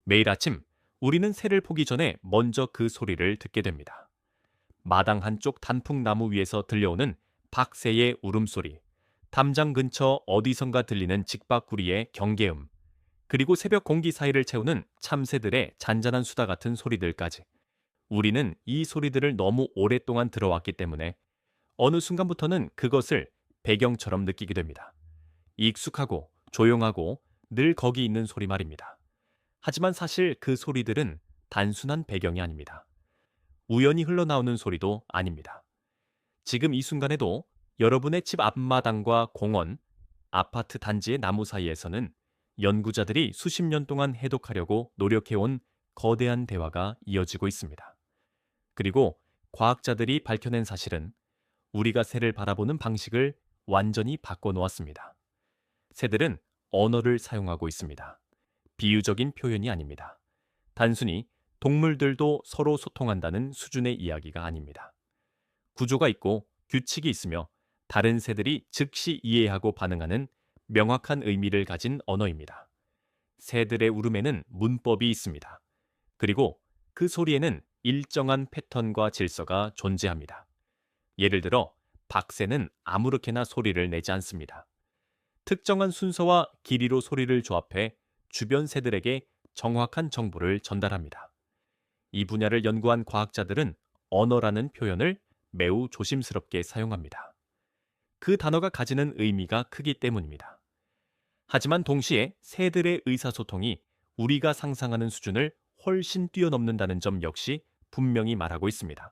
매일 아침 우리는 새를 보기 전에 먼저 그 소리를 듣게 됩니다. 마당 한쪽 단풍나무 위에서 들려오는 박새의 울음소리, 담장 근처 어디선가 들리는 직박구리의 경계음, 그리고 새벽 공기 사이를 채우는 참새들의 잔잔한 수다 같은 소리들까지. 우리는 이 소리들을 너무 오랫동안 들어왔기 때문에 어느 순간부터는 그것을 배경처럼 느끼게 됩니다. 익숙하고 조용하고 늘 거기 있는 소리 말입니다. 하지만 사실 그 소리들은 단순한 배경이 아닙니다. 우연히 흘러나오는 소리도 아닙니다. 지금 이 순간에도 여러분의 집 앞마당과 공원, 아파트 단지의 나무 사이에서는 연구자들이 수십 년 동안 해독하려고 노력해온 거대한 대화가 이어지고 있습니다. 그리고 과학자들이 밝혀낸 사실은 우리가 새를 바라보는 방식을 완전히 바꿔놓았습니다. 새들은 언어를 사용하고 있습니다. 비유적인 표현이 아닙니다. 단순히 동물들도 서로 소통한다는 수준의 이야기가 아닙니다. 구조가 있고 규칙이 있으며 다른 새들이 즉시 이해하고 반응하는 명확한 의미를 가진 언어입니다. 새들의 울음에는 문법이 있습니다. 그리고 그 소리에는 일정한 패턴과 질서가 존재합니다. 예를 들어 박새는 아무렇게나 소리를 내지 않습니다. 특정한 순서와 길이로 소리를 조합해 주변 새들에게 정확한 정보를 전달합니다. 이 분야를 연구한 과학자들은 언어라는 표현을 매우 조심스럽게 사용합니다. 그 단어가 가지는 의미가 크기 때문입니다. 하지만 동시에 새들의 의사소통이 우리가 상상하는 수준을 훨씬 뛰어넘는다는 점 역시 분명히 말하고 있습니다.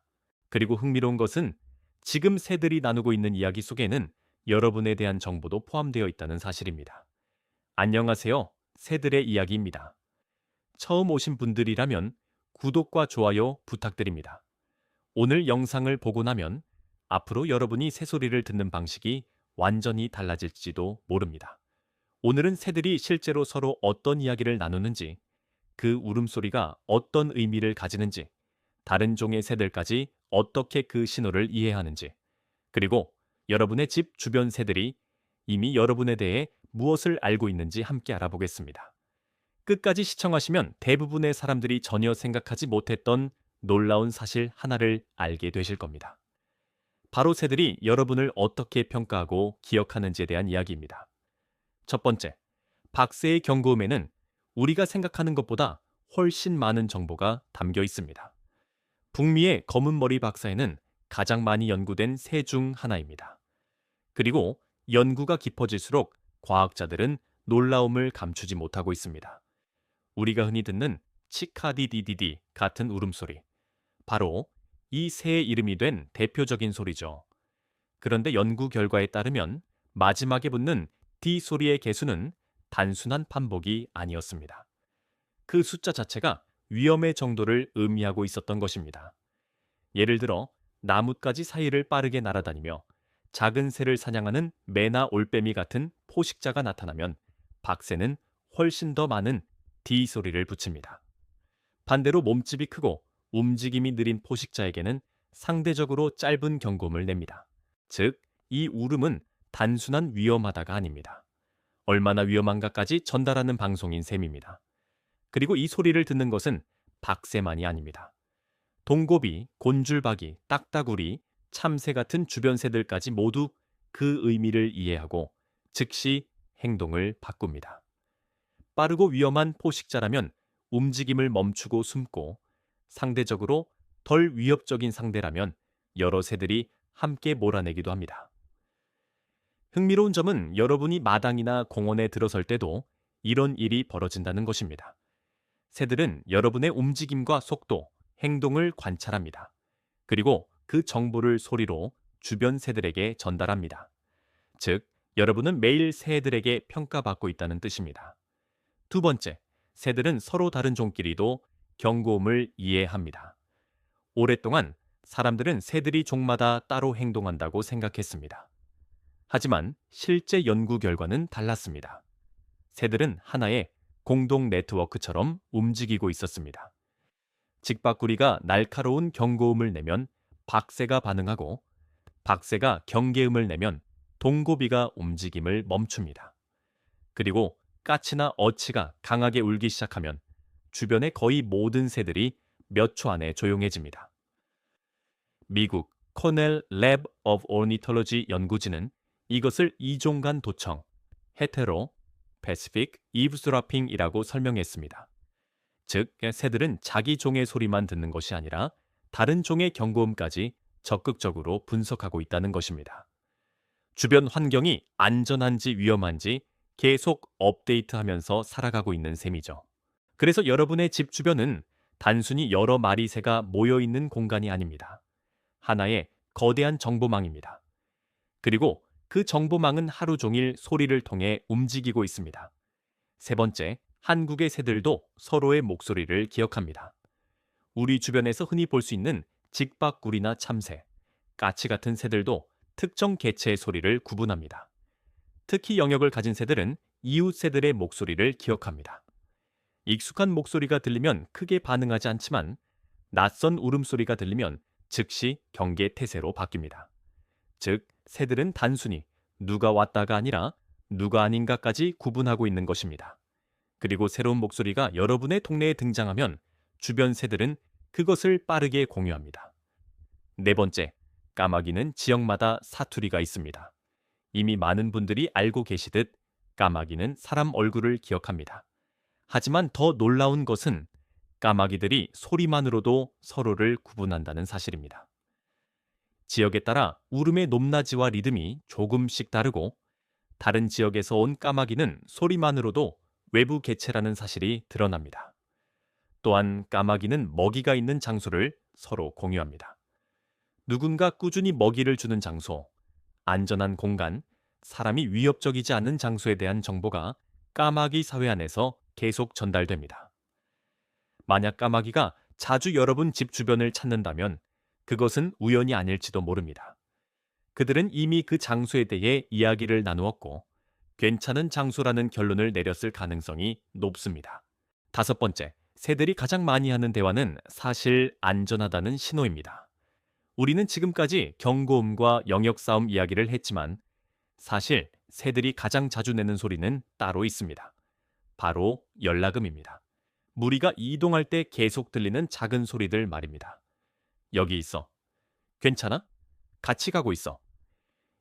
그리고 흥미로운 것은 지금 새들이 나누고 있는 이야기 속에는 여러분에 대한 정보도 포함되어 있다는 사실입니다. 안녕하세요. 새들의 이야기입니다. 처음 오신 분들이라면 구독과 좋아요 부탁드립니다. 오늘 영상을 보고 나면 앞으로 여러분이 새소리를 듣는 방식이 완전히 달라질지도 모릅니다. 오늘은 새들이 실제로 서로 어떤 이야기를 나누는지, 그 울음소리가 어떤 의미를 가지는지, 다른 종의 새들까지 어떻게 그 신호를 이해하는지, 그리고 여러분의 집 주변 새들이 이미 여러분에 대해 무엇을 알고 있는지 함께 알아보겠습니다. 끝까지 시청하시면 대부분의 사람들이 전혀 생각하지 못했던 놀라운 사실 하나를 알게 되실 겁니다. 바로 새들이 여러분을 어떻게 평가하고 기억하는지에 대한 이야기입니다. 첫 번째, 박새의 경고음에는 우리가 생각하는 것보다 훨씬 많은 정보가 담겨 있습니다. 북미의 검은머리 박사에는 가장 많이 연구된 새 중 하나입니다. 그리고 연구가 깊어질수록 과학자들은 놀라움을 감추지 못하고 있습니다. 우리가 흔히 듣는 치카디디디디 같은 울음소리, 바로 이 새의 이름이 된 대표적인 소리죠. 그런데 연구 결과에 따르면 마지막에 붙는 D 소리의 개수는 단순한 반복이 아니었습니다. 그 숫자 자체가 위험의 정도를 의미하고 있었던 것입니다. 예를 들어 나뭇가지 사이를 빠르게 날아다니며 작은 새를 사냥하는 매나 올빼미 같은 포식자가 나타나면 박새는 훨씬 더 많은 D 소리를 붙입니다. 반대로 몸집이 크고 움직임이 느린 포식자에게는 상대적으로 짧은 경고음을 냅니다. 즉, 이 울음은 단순한 위험하다가 아닙니다. 얼마나 위험한가까지 전달하는 방송인 셈입니다. 그리고 이 소리를 듣는 것은 박새만이 아닙니다. 동고비, 곤줄박이, 딱따구리, 참새 같은 주변 새들까지 모두 그 의미를 이해하고 즉시 행동을 바꿉니다. 빠르고 위험한 포식자라면 움직임을 멈추고 숨고, 상대적으로 덜 위협적인 상대라면 여러 새들이 함께 몰아내기도 합니다. 흥미로운 점은 여러분이 마당이나 공원에 들어설 때도 이런 일이 벌어진다는 것입니다. 새들은 여러분의 움직임과 속도, 행동을 관찰합니다. 그리고 그 정보를 소리로 주변 새들에게 전달합니다. 즉, 여러분은 매일 새들에게 평가받고 있다는 뜻입니다. 두 번째, 새들은 서로 다른 종끼리도 경고음을 이해합니다. 오랫동안 사람들은 새들이 종마다 따로 행동한다고 생각했습니다. 하지만 실제 연구 결과는 달랐습니다. 새들은 하나의 공동 네트워크처럼 움직이고 있었습니다. 직박구리가 날카로운 경고음을 내면 박새가 반응하고, 박새가 경계음을 내면 동고비가 움직임을 멈춥니다. 그리고 까치나 어치가 강하게 울기 시작하면 주변의 거의 모든 새들이 몇 초 안에 조용해집니다. 미국 코넬 랩 오브 오니톨로지 연구진은 이것을 이종간 도청, 헤테로 패시픽 이브스드로핑이라고 설명했습니다. 즉, 새들은 자기 종의 소리만 듣는 것이 아니라 다른 종의 경고음까지 적극적으로 분석하고 있다는 것입니다. 주변 환경이 안전한지 위험한지 계속 업데이트하면서 살아가고 있는 셈이죠. 그래서 여러분의 집 주변은 단순히 여러 마리 새가 모여 있는 공간이 아닙니다. 하나의 거대한 정보망입니다. 그리고 그 정보망은 하루 종일 소리를 통해 움직이고 있습니다. 세 번째, 한국의 새들도 서로의 목소리를 기억합니다. 우리 주변에서 흔히 볼 수 있는 직박구리나 참새, 까치 같은 새들도 특정 개체의 소리를 구분합니다. 특히 영역을 가진 새들은 이웃 새들의 목소리를 기억합니다. 익숙한 목소리가 들리면 크게 반응하지 않지만 낯선 울음소리가 들리면 즉시 경계 태세로 바뀝니다. 즉, 새들은 단순히 누가 왔다가 아니라 누가 아닌가까지 구분하고 있는 것입니다. 그리고 새로운 목소리가 여러분의 동네에 등장하면 주변 새들은 그것을 빠르게 공유합니다. 네 번째, 까마귀는 지역마다 사투리가 있습니다. 이미 많은 분들이 알고 계시듯 까마귀는 사람 얼굴을 기억합니다. 하지만 더 놀라운 것은 까마귀들이 소리만으로도 서로를 구분한다는 사실입니다. 지역에 따라 울음의 높낮이와 리듬이 조금씩 다르고 다른 지역에서 온 까마귀는 소리만으로도 외부 개체라는 사실이 드러납니다. 또한 까마귀는 먹이가 있는 장소를 서로 공유합니다. 누군가 꾸준히 먹이를 주는 장소, 안전한 공간, 사람이 위협적이지 않은 장소에 대한 정보가 까마귀 사회 안에서 계속 전달됩니다. 만약 까마귀가 자주 여러분 집 주변을 찾는다면 그것은 우연이 아닐지도 모릅니다. 그들은 이미 그 장소에 대해 이야기를 나누었고 괜찮은 장소라는 결론을 내렸을 가능성이 높습니다. 다섯 번째, 새들이 가장 많이 하는 대화는 사실 안전하다는 신호입니다. 우리는 지금까지 경고음과 영역 싸움 이야기를 했지만 사실 새들이 가장 자주 내는 소리는 따로 있습니다. 바로 연락음입니다. 무리가 이동할 때 계속 들리는 작은 소리들 말입니다. 여기 있어. 괜찮아? 같이 가고 있어.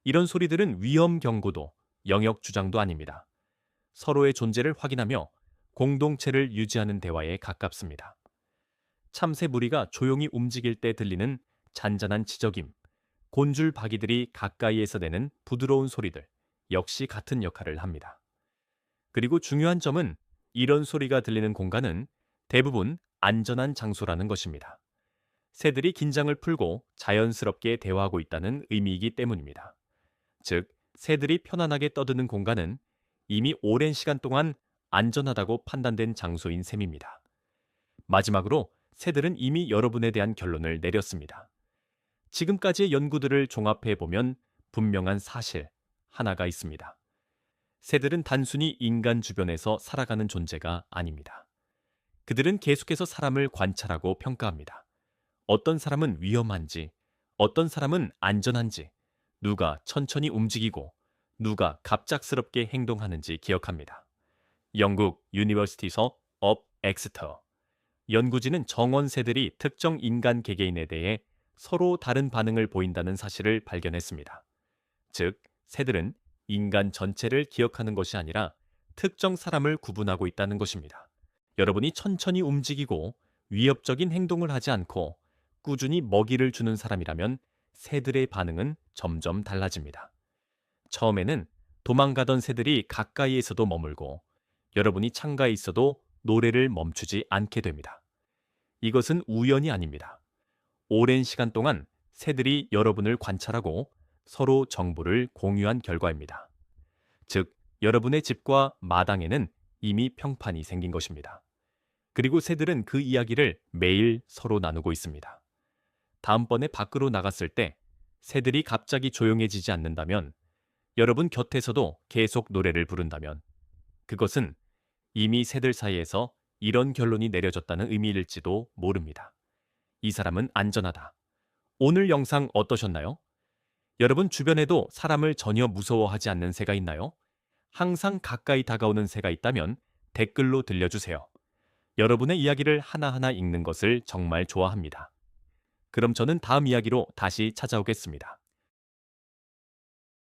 이런 소리들은 위험 경고도 영역 주장도 아닙니다. 서로의 존재를 확인하며 공동체를 유지하는 대화에 가깝습니다. 참새 무리가 조용히 움직일 때 들리는 잔잔한 지저김, 곤줄 바기들이 가까이에서 내는 부드러운 소리들 역시 같은 역할을 합니다. 그리고 중요한 점은 이런 소리가 들리는 공간은 대부분 안전한 장소라는 것입니다. 새들이 긴장을 풀고 자연스럽게 대화하고 있다는 의미이기 때문입니다. 즉, 새들이 편안하게 떠드는 공간은 이미 오랜 시간 동안 안전하다고 판단된 장소인 셈입니다. 마지막으로 새들은 이미 여러분에 대한 결론을 내렸습니다. 지금까지의 연구들을 종합해 보면 분명한 사실 하나가 있습니다. 새들은 단순히 인간 주변에서 살아가는 존재가 아닙니다. 그들은 계속해서 사람을 관찰하고 평가합니다. 어떤 사람은 위험한지, 어떤 사람은 안전한지, 누가 천천히 움직이고 누가 갑작스럽게 행동하는지 기억합니다. 영국 유니버시티서 업 엑스터 연구진은 정원 새들이 특정 인간 개개인에 대해 서로 다른 반응을 보인다는 사실을 발견했습니다. 즉, 새들은 인간 전체를 기억하는 것이 아니라 특정 사람을 구분하고 있다는 것입니다. 여러분이 천천히 움직이고 위협적인 행동을 하지 않고 꾸준히 먹이를 주는 사람이라면 새들의 반응은 점점 달라집니다. 처음에는 도망가던 새들이 가까이에서도 머물고 여러분이 창가에 있어도 노래를 멈추지 않게 됩니다. 이것은 우연이 아닙니다. 오랜 시간 동안 새들이 여러분을 관찰하고 서로 정보를 공유한 결과입니다. 즉, 여러분의 집과 마당에는 이미 평판이 생긴 것입니다. 그리고 새들은 그 이야기를 매일 서로 나누고 있습니다. 다음번에 밖으로 나갔을 때 새들이 갑자기 조용해지지 않는다면, 여러분 곁에서도 계속 노래를 부른다면 그것은 이미 새들 사이에서 이런 결론이 내려졌다는 의미일지도 모릅니다. 이 사람은 안전하다. 오늘 영상 어떠셨나요? 여러분 주변에도 사람을 전혀 무서워하지 않는 새가 있나요? 항상 가까이 다가오는 새가 있다면 댓글로 들려주세요. 여러분의 이야기를 하나하나 읽는 것을 정말 좋아합니다. 그럼 저는 다음 이야기로 다시 찾아오겠습니다.